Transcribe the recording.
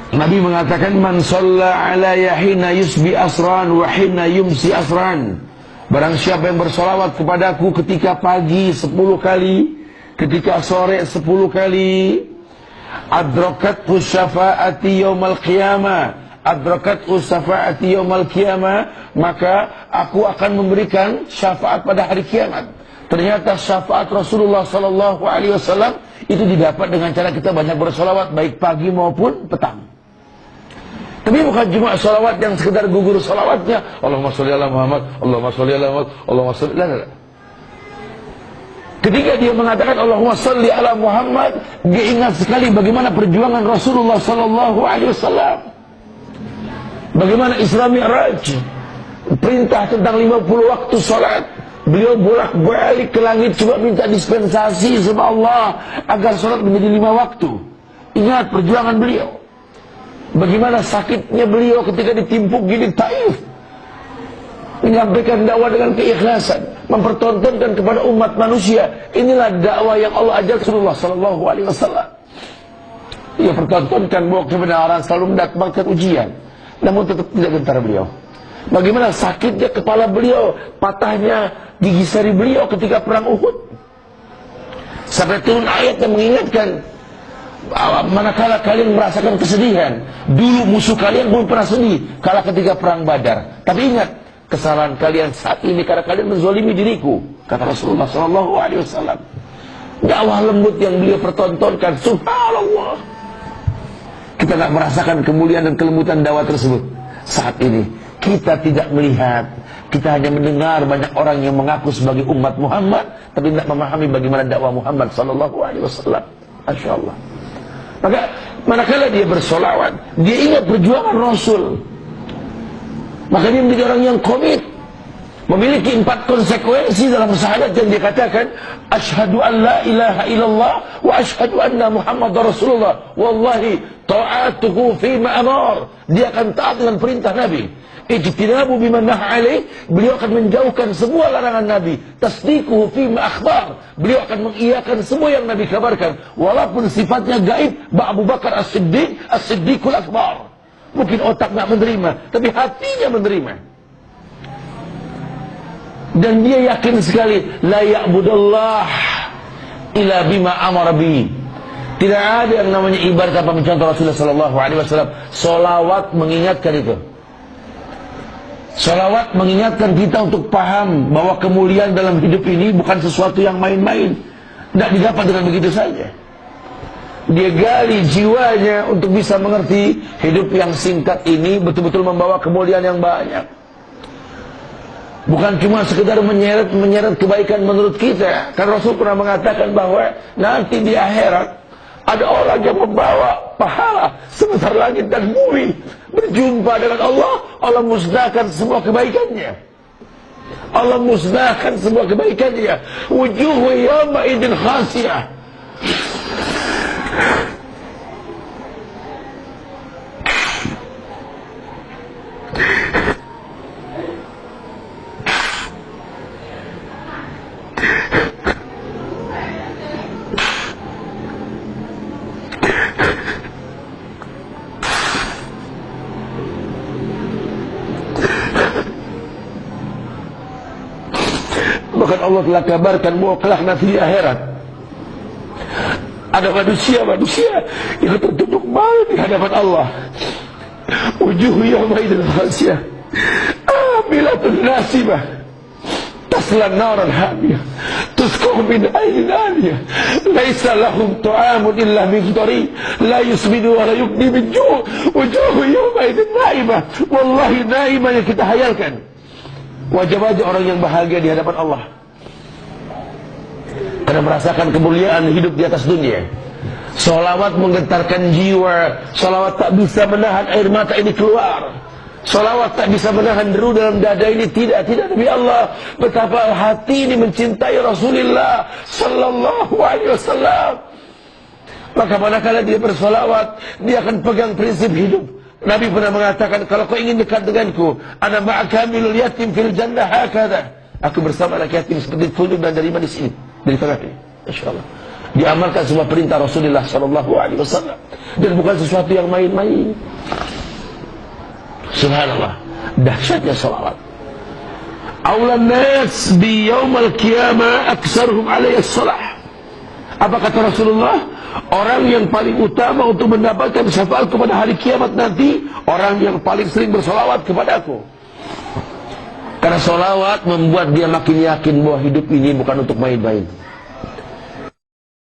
Nabi mengatakan, man shalla alayya hina yusbi asran wa hina yumsi asran. Barang siapa yang bersolawat kepadaku ketika pagi 10 kali, ketika sore 10 kali, adrakathu syafa'ati yaumal qiyamah, adrakathu syafa'ati yaumal qiyamah, maka aku akan memberikan syafaat pada hari kiamat. Ternyata syafaat Rasulullah sallallahu alaihi wasallam itu didapat dengan cara kita banyak bersolawat, baik pagi maupun petang. Tapi bukan cuma salawat yang sekedar gugur salawatnya, Allahumma sholli ala Muhammad, Allahumma sholli ala Muhammad, Allahumma sholli ala. Ketika dia mengatakan Allahumma sholli ala Muhammad, dia ingat sekali bagaimana perjuangan Rasulullah sallallahu alaihi wasallam. Bagaimana Isra Mi'raj, perintah tentang 50 waktu salat. Beliau bolak-balik ke langit coba minta dispensasi sama Allah agar salat menjadi 5 waktu. Ingat perjuangan beliau. Bagaimana sakitnya beliau ketika ditimpuk gini Taif, menyampaikan dakwah dengan keikhlasan, mempertontonkan kepada umat manusia. Inilah dakwah yang Allah ajar Rasulullah sallallahu alaihi wasallam. Ia pertontonkan bahwa kebenaran selalu mendatangkan ujian, namun tetap tidak gentar beliau. Bagaimana sakitnya kepala beliau, patahnya gigi sari beliau ketika perang Uhud, sampai turun ayat yang mengingatkan, manakala kalian merasakan kesedihan, dulu musuh kalian belum pernah sedih kala ketika perang Badar. Tapi ingat, kesalahan kalian saat ini karena kalian menzalimi diriku, kata Rasulullah sallallahu alaihi wasallam. Dakwah lembut yang beliau pertontonkan, subhanallah. Kita tidak merasakan kemuliaan dan kelembutan dakwah tersebut. Saat ini kita tidak melihat, kita hanya mendengar banyak orang yang mengaku sebagai umat Muhammad tapi tidak memahami bagaimana dakwah Muhammad sallallahu alaihi wasallam. Masya Allah. Maka manakala dia bersolawat, dia ingat perjuangan Rasul, maka dia menjadi orang yang komit, memiliki 4 konsekuensi dalam syahadat yang dia katakan, asyhadu an la ilaha illallah wa asyhadu anna Muhammadar Rasulullah wallahi ta'atuhu fima amar. Dia akan taat dengan perintah Nabi, ijtinabu bima naha alaih, beliau akan menjauhkan semua larangan Nabi, tasdiquhu fima akhbar, beliau akan mengiyakan semua yang Nabi kabarkan walaupun sifatnya gaib. Abu Bakar As-Siddiq, As-Siddiqul Akbar, mungkin otak tak menerima tapi hatinya menerima, dan dia yakin sekali la ya'budullah ila bima amara bi. Tidak ada yang namanya ibadah tanpa mencontoh Rasulullah sallallahu alaihi wasallam. Salawat mengingatkan itu. Salawat mengingatkan kita untuk paham bahwa kemuliaan dalam hidup ini bukan sesuatu yang main-main, tidak didapat dengan begitu saja. Dia gali jiwanya untuk bisa mengerti hidup yang singkat ini betul-betul membawa kemuliaan yang banyak. Bukan cuma sekedar menyeret kebaikan menurut kita. Karena Rasul pernah mengatakan bahwa nanti di akhirat ada orang yang membawa pahala sebesar langit dan bumi, berjumpa dengan Allah. Allah musnahkan semua kebaikannya. Allah musnahkan semua kebaikannya. Wujuhu yawma idin khasiyah. Bahkan Allah telah kabarkan bahwa kelak nanti di akhirat ada manusia yang tertutup malu di hadapan Allah. Wujuhu yawma idzin khasiyah amilatun nasibah tasla naran hamiyah tusqa min ainin aniyah laisa lahum ta'amun illa min dhari la yusminu wa la yughni min ju'. Wujuhu yawma idzin naimah, wallahi naimah yang kita hayalkan. Wajah-wajah orang yang bahagia di hadapan Allah karena merasakan kemuliaan hidup di atas dunia. Salawat menggetarkan jiwa. Salawat tak bisa menahan air mata ini keluar. Salawat tak bisa menahan deru dalam dada ini. Tidak demi Allah, betapa hati ini mencintai Rasulullah sallallahu alaihi wasallam. Maka manakala dia bersalawat, dia akan pegang prinsip hidup. Nabi pernah mengatakan, kalau kau ingin dekat denganku, ana ma'akamilul yatim fil jannah hakadha. Aku bersama anak yatim seperti tunjuk dan dari di sini, dari tengah ini. Insyaallah. Diamalkan semua perintah Rasulullah sallallahu alaihi wasallam dan bukan sesuatu yang main-main. Subhanallah, dahsyatnya salawat. Aulan nas bi yaumil qiyamah aktsaruhum alaihi salah. Apa kata Rasulullah? Orang yang paling utama untuk mendapatkan syafaat pada hari kiamat nanti, orang yang paling sering bersolawat kepada aku. Karena solawat membuat dia makin yakin bahwa hidup ini bukan untuk main-main.